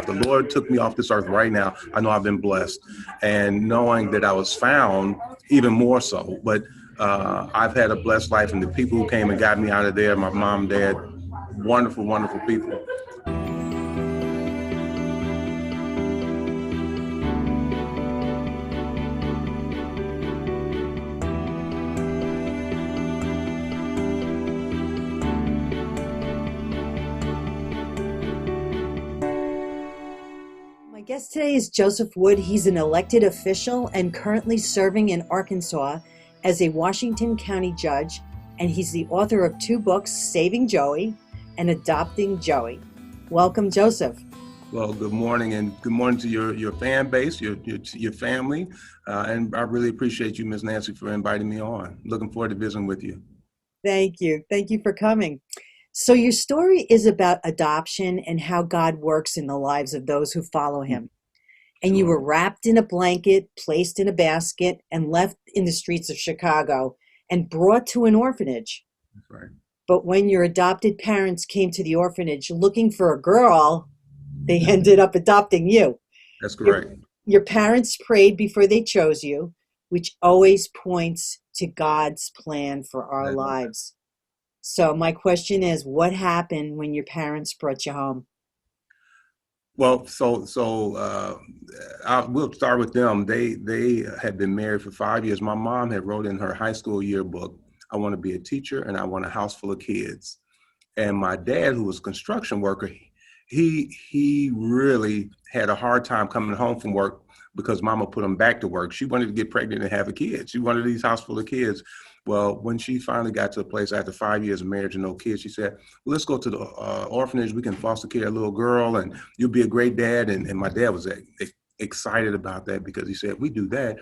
The Lord took me off this earth right now. I know I've been blessed, and knowing that I was found even more so. But I've had a blessed life, and the people who came and got me out of there, my mom, dad, wonderful, wonderful people. My guest today is Joseph Wood. He's an elected official and currently serving in Arkansas as a Washington County judge, and he's the author of 2 books, Saving Joey and Adopting Joey. Welcome, Joseph. Well, good morning, and good morning to your fan base, your family, and I really appreciate you, Ms. Nancy, for inviting me on. Looking forward to visiting with you. Thank you. Thank you for coming. So your story is about adoption and how God works in the lives of those who follow him. And you were Sure. wrapped in a blanket, placed in a basket, and left in the streets of Chicago and brought to an orphanage. That's right. But when your adopted parents came to the orphanage looking for a girl, they ended up adopting you. That's Your, correct. your parents prayed before they chose you, which always points to God's plan for our That- lives. So my question is, what happened when your parents brought you home? Well, we'll start with them. They had been married for 5 years. My mom had wrote in her high school yearbook, "I want to be a teacher and I want a house full of kids." And my dad, who was a construction worker, he really had a hard time coming home from work because mama put him back to work. She wanted to get pregnant and have a kid. She wanted these house full of kids. Well, when she finally got to a place after 5 years of marriage and no kids, she said, well, let's go to the orphanage. We can foster care a little girl and you'll be a great dad. And my dad was excited about that because he said, we do that,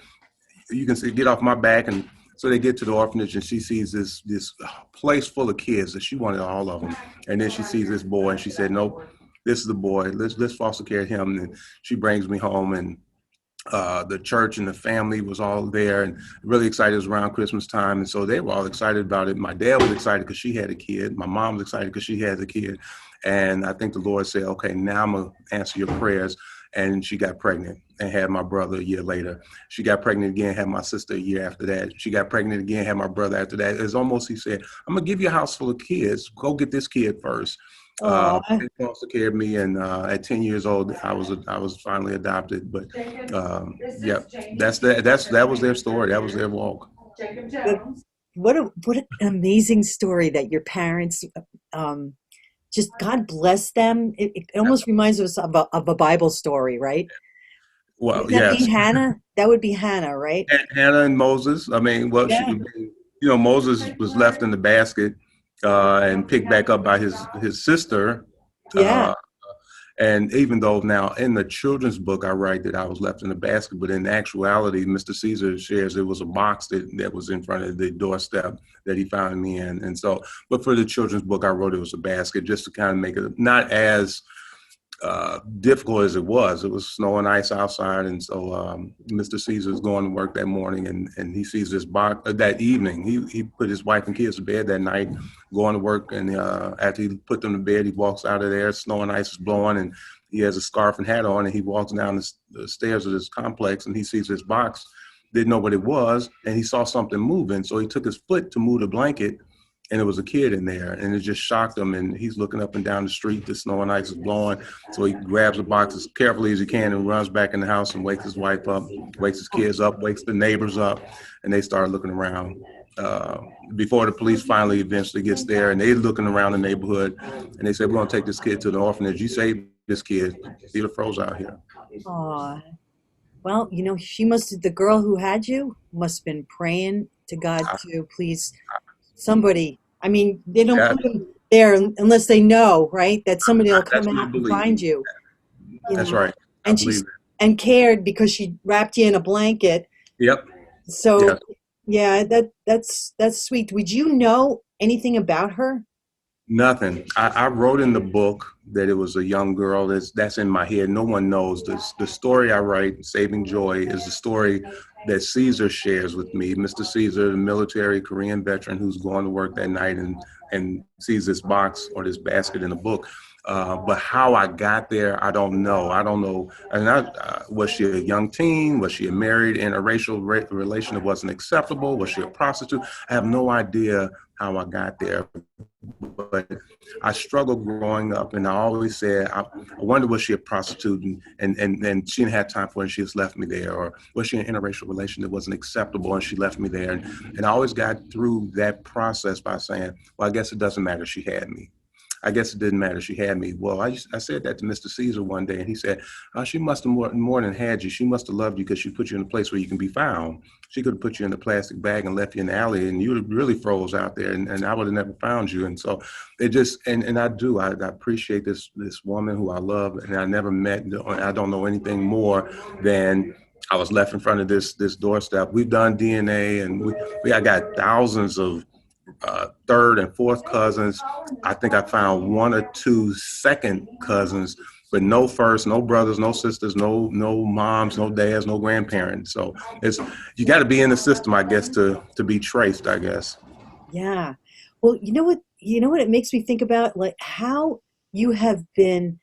you can see, get off my back. And so they get to the orphanage and she sees this place full of kids that she wanted all of them. And then she sees this boy and she said, nope, this is the boy. Let's foster care him. And she brings me home, and the church and the family was all there and really excited. It was around Christmas time. And so they were all excited about it. My dad was excited because she had a kid. My mom was excited because she had a kid. And I think the Lord said, okay, now I'm going to answer your prayers. And she got pregnant and had my brother a year later. She got pregnant again, had my sister a year after that. She got pregnant again, had my brother after that. It's almost, he said, I'm going to give you a house full of kids. Go get this kid first. Oh, They foster cared me, and at 10 years old, I was finally adopted. But yeah, that was their story. That was their walk. what an amazing story that your parents um, just God bless them. It almost reminds us of a Bible story, right? Well, Would that be yes, Hannah? That would be Hannah, right? Hannah and Moses. I mean, well, Yeah, Moses was left in the basket and picked back up by his sister. yeah. Uh, And even though now in the children's book, I write that I was left in the basket, but in actuality, Mr. Caesar shares it was a box that was in front of the doorstep that he found me in. And so, but for the children's book, I wrote it was a basket just to kind of make it not as difficult as it was. It was snow and ice outside. And so Mr. Caesar's going to work that morning and he sees this box that evening. He put his wife and kids to bed that night, going to work. And after he put them to bed, he walks out of there. Snow and ice is blowing and he has a scarf and hat on, and he walks down the stairs of this complex and he sees this box, didn't know what it was. And he saw something moving. So he took his foot to move the blanket, and there was a kid in there, and it just shocked him. And he's looking up and down the street. The snow and ice is blowing. So he grabs the box as carefully as he can and runs back in the house and wakes his wife up, wakes his kids up, wakes the neighbors up, and they start looking around. Before the police finally eventually gets there, and they're looking around the neighborhood, and they say, we're going to take this kid to the orphanage. You saved this kid. He'd have froze out here. Oh, well, the girl who had you must have been praying to God to please somebody. I mean, they don't Yeah, put them there unless they know, right? That somebody will that's come my out and belief. find you, you That's know. right. I And believe she's it. and cared because she wrapped you in a blanket. Yep. So Yes. yeah, that's sweet. Would you know anything about her? Nothing. I wrote in the book that it was a young girl. That's in my head. No one knows this. The story I write, Saving Joy, is the story that Caesar shares with me. Mr. Caesar, the military Korean veteran who's going to work that night and sees this box or this basket in the book. But how I got there, I don't know. I don't know. And was she a young teen? Was she a married interracial relation that wasn't acceptable? Was she a prostitute? I have no idea how I got there. But I struggled growing up, and I always said, I wonder, was she a prostitute, and she didn't have time for it, and she just left me there, or was she in an interracial relation that wasn't acceptable, and she left me there, and I always got through that process by saying, well, I guess it doesn't matter, she had me. I guess it didn't matter. She had me. Well, I said that to Mr. Caesar one day, and he said, she must have more than had you. She must have loved you because she put you in a place where you can be found. She could have put you in a plastic bag and left you in the alley, and you would have really froze out there, and I would have never found you. And so it just, and I appreciate this woman who I love, and I never met. I don't know anything more than I was left in front of this doorstep. We've done DNA, and I got thousands of third and fourth cousins. I think I found one or two second cousins, but no first, no brothers, no sisters, no moms, no dads, no grandparents. So it's, you got to be in the system, I guess, to be traced, I guess. Yeah. Well, you know what it makes me think about? Like how you have been,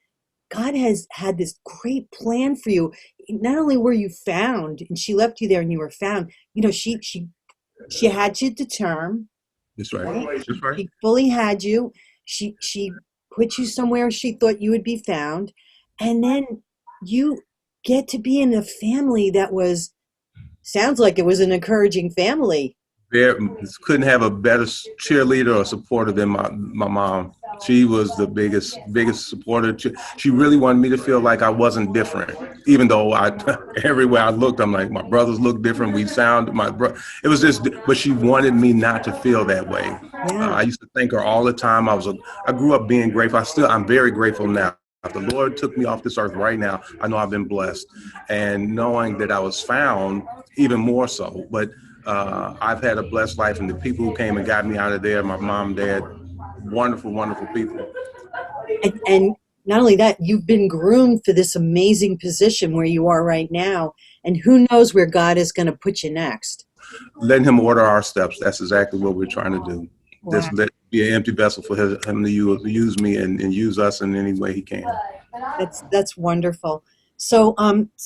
God has had this great plan for you. Not only were you found and she left you there and you were found, she had you to term, That's right. right? That's right. She fully had you. She put you somewhere she thought you would be found. And then you get to be in a family that was, sounds like it was an encouraging family. There couldn't have a better cheerleader or supporter than my mom. She was the biggest supporter. She really wanted me to feel like I wasn't different, even though I everywhere I looked, I'm like, my brothers look different. We sound my bro. It was just, but she wanted me not to feel that way. Yeah. I used to thank her all the time. I grew up being grateful. I'm very grateful now. If the Lord took me off this earth right now, I know I've been blessed, and knowing that I was found, even more so. But I've had a blessed life, and the people who came and got me out of there, my mom, dad, wonderful, wonderful people. And not only that, you've been groomed for this amazing position where you are right now. And who knows where God is going to put you next. Letting him order our steps. That's exactly what we're trying to do. Wow. Just let be an empty vessel for him to use me and use us in any way he can. That's wonderful. So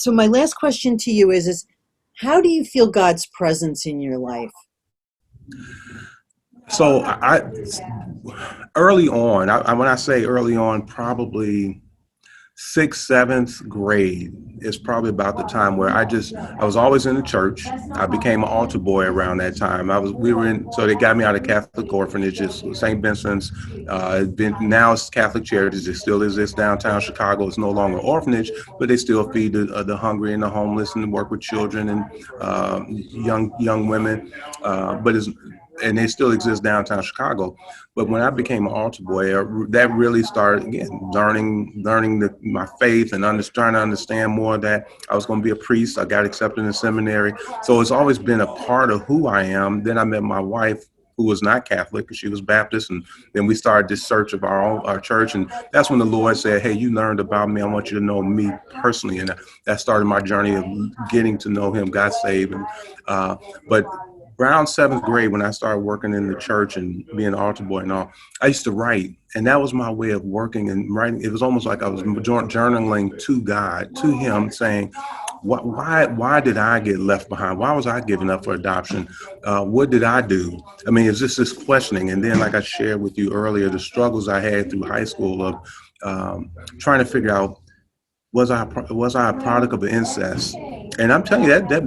my last question to you is how do you feel God's presence in your life? So early on, when I say early on, probably sixth, seventh grade is probably about the time where I was always in the church. I became an altar boy around that time. We were in, so they got me out of Catholic orphanages, St. Vincent's. Now it's Catholic Charities. It still exists downtown Chicago. It's no longer orphanage, but they still feed the hungry and the homeless and work with children and young women. And they still exist downtown Chicago. But when I became an altar boy, that really started again learning my faith and trying to understand more that I was going to be a priest. I got accepted in seminary, so it's always been a part of who I am. Then I met my wife, who was not Catholic, she was Baptist, and then we started this search of our church, and that's when the Lord said, "Hey, you learned about me. I want you to know me personally," and that started my journey of getting to know Him, got saved, and but around seventh grade, when I started working in the church and being an altar boy and all, I used to write. And that was my way of working and writing. It was almost like I was journaling to God, to Him, saying, why did I get left behind? Why was I given up for adoption? What did I do? I mean, it's just this questioning. And then, like I shared with you earlier, the struggles I had through high school of trying to figure out, was I a product of incest? And I'm telling you that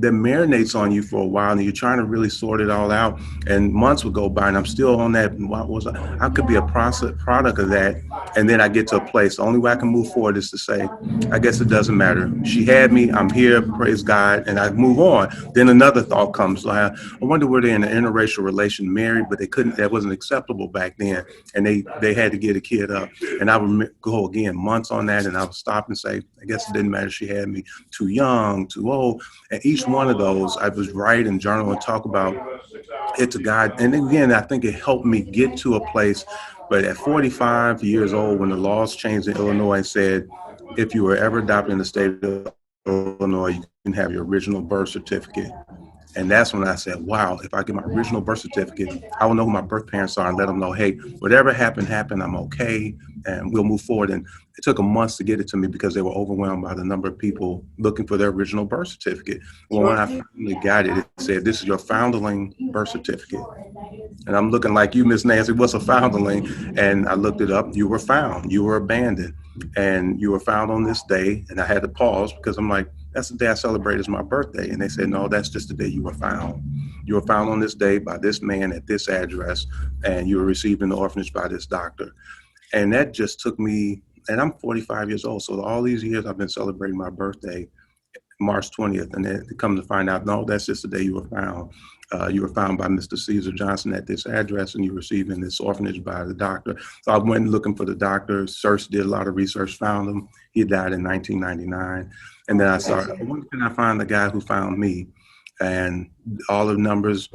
marinates on you for a while, and you're trying to really sort it all out. And months would go by, and I'm still on that. What was I could be a product of that, and then I get to a place. The only way I can move forward is to say, I guess it doesn't matter. She had me. I'm here. Praise God, and I move on. Then another thought comes. I wonder were they in an interracial relation, married, but they couldn't. That wasn't acceptable back then, and they had to get a kid up. And I would go again months on that, and I would stop and say, I guess it didn't matter. She had me. Too young, too old. And each one of those, I was write and journal and talk about it to God. And again, I think it helped me get to a place. But at 45 years old, when the laws changed in Illinois and said, if you were ever adopted in the state of Illinois, you can have your original birth certificate. And that's when I said, wow, if I get my original birth certificate, I will know who my birth parents are and let them know, hey, whatever happened, I'm okay, and we'll move forward. And it took a month to get it to me because they were overwhelmed by the number of people looking for their original birth certificate. Well, when Sure. I finally got it, it said, this is your foundling birth certificate. And I'm looking like you, Miss Nancy, what's a foundling? And I looked it up. You were found. You were abandoned. And you were found on this day. And I had to pause because I'm like, that's the day I celebrate as my birthday. And they said, no, that's just the day you were found. You were found on this day by this man at this address, and you were received in the orphanage by this doctor. And that just took me, and I'm 45 years old. So all these years I've been celebrating my birthday, March 20th, and then come to find out, no, that's just the day you were found. You were found by Mr. Caesar Johnson at this address, and you were received in this orphanage by the doctor. So I went looking for the doctor, searched, did a lot of research, found him. He died in 1999. And then I started, when can I find the guy who found me? And all the numbers,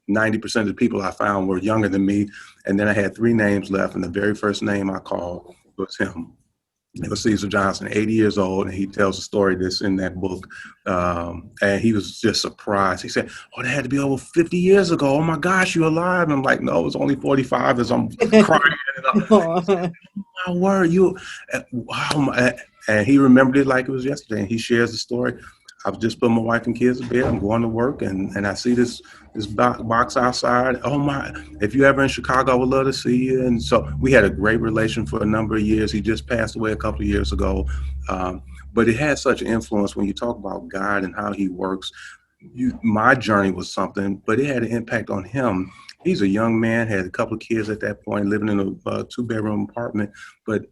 90% of the people I found were younger than me. And then I had 3 names left, and the very first name I called was him. It was Caesar Johnson, 80 years old, and he tells a story that's in that book. And he was just surprised. He said, oh, that had to be over 50 years ago. Oh, my gosh, you're alive. And I'm like, no, it was only 45 as I'm crying. My word, you, wow. And he remembered it like it was yesterday. And he shares the story. I've just put my wife and kids to bed. I'm going to work, and I see this box outside. Oh my! If you're ever in Chicago, I would love to see you. And so we had a great relation for a number of years. He just passed away a couple of years ago, but it had such influence when you talk about God and how He works. My journey was something, but it had an impact on him. He's a young man, had a couple of kids at that point, living in a 2-bedroom apartment, but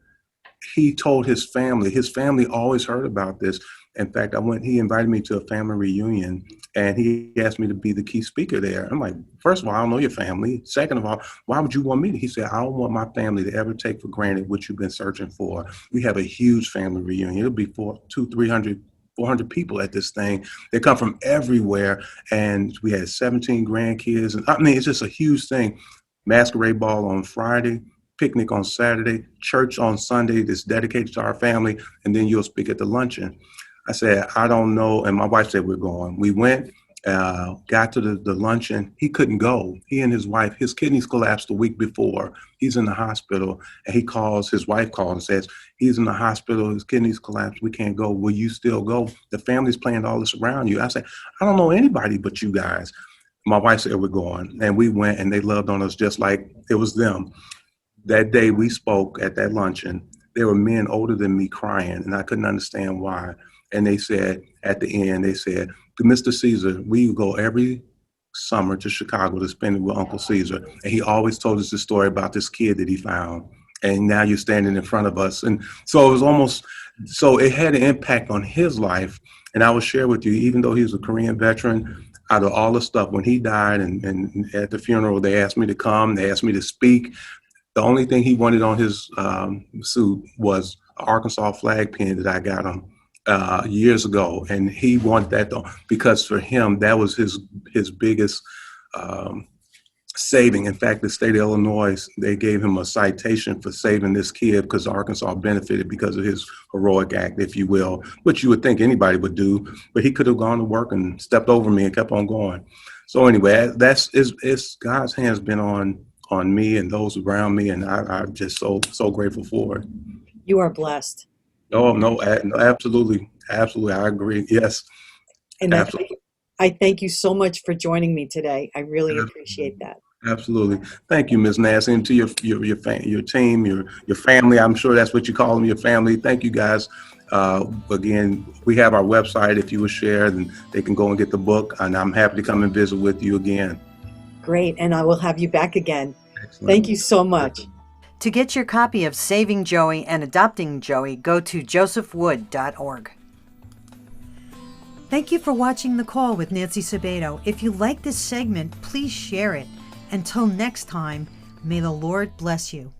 he told his family. His family always heard about this. In fact, he invited me to a family reunion, and he asked me to be the key speaker there. I'm like, first of all, I don't know your family. Second of all, why would you want me to? He said, I don't want my family to ever take for granted what you've been searching for. We have a huge family reunion. It'll be 200, 300, 400 people at this thing. They come from everywhere, and we had 17 grandkids. And I mean, it's just a huge thing. Masquerade ball on Friday, picnic on Saturday, church on Sunday that's dedicated to our family, and then you'll speak at the luncheon. I said, I don't know. And my wife said, we're going. We went, got to the luncheon. He couldn't go. He and his wife, his kidneys collapsed the week before. He's in the hospital, and his wife called and says, he's in the hospital, his kidneys collapsed, we can't go. Will you still go? The family's planning all this around you. I said, I don't know anybody but you guys. My wife said, we're going. And we went, and they loved on us just like it was them. That day we spoke at that luncheon, there were men older than me crying, and I couldn't understand why. And they said, at the end, they said, Mr. Caesar, we go every summer to Chicago to spend it with Uncle Caesar. And he always told us the story about this kid that he found. And now you're standing in front of us. And so it had an impact on his life. And I will share with you, even though he was a Korean veteran, out of all the stuff, when he died and at the funeral, they asked me to come, they asked me to speak. The only thing he wanted on his suit was an Arkansas flag pin that I got him years ago, and he wanted that though, because for him that was his biggest saving. In fact, the state of Illinois, they gave him a citation for saving this kid because Arkansas benefited because of his heroic act, if you will, which you would think anybody would do, but he could have gone to work and stepped over me and kept on going. So anyway, it's God's hand's been on me and those around me, and I'm just so grateful for it. You are blessed. Oh, no, absolutely. Absolutely. I agree. Yes. And Absolutely. I thank you so much for joining me today. I really appreciate that. Absolutely. Thank you, Ms. Nancy, and to your team, your family. I'm sure that's what you call them, your family. Thank you, guys. Again, we have our website. If you would share, then they can go and get the book, and I'm happy to come and visit with you again. Great. And I will have you back again. Excellent. Thank you so much. To get your copy of Saving Joey and Adopting Joey, go to josephwood.org. Thank you for watching The Call with Nancy Sabato. If you like this segment, please share it. Until next time, may the Lord bless you.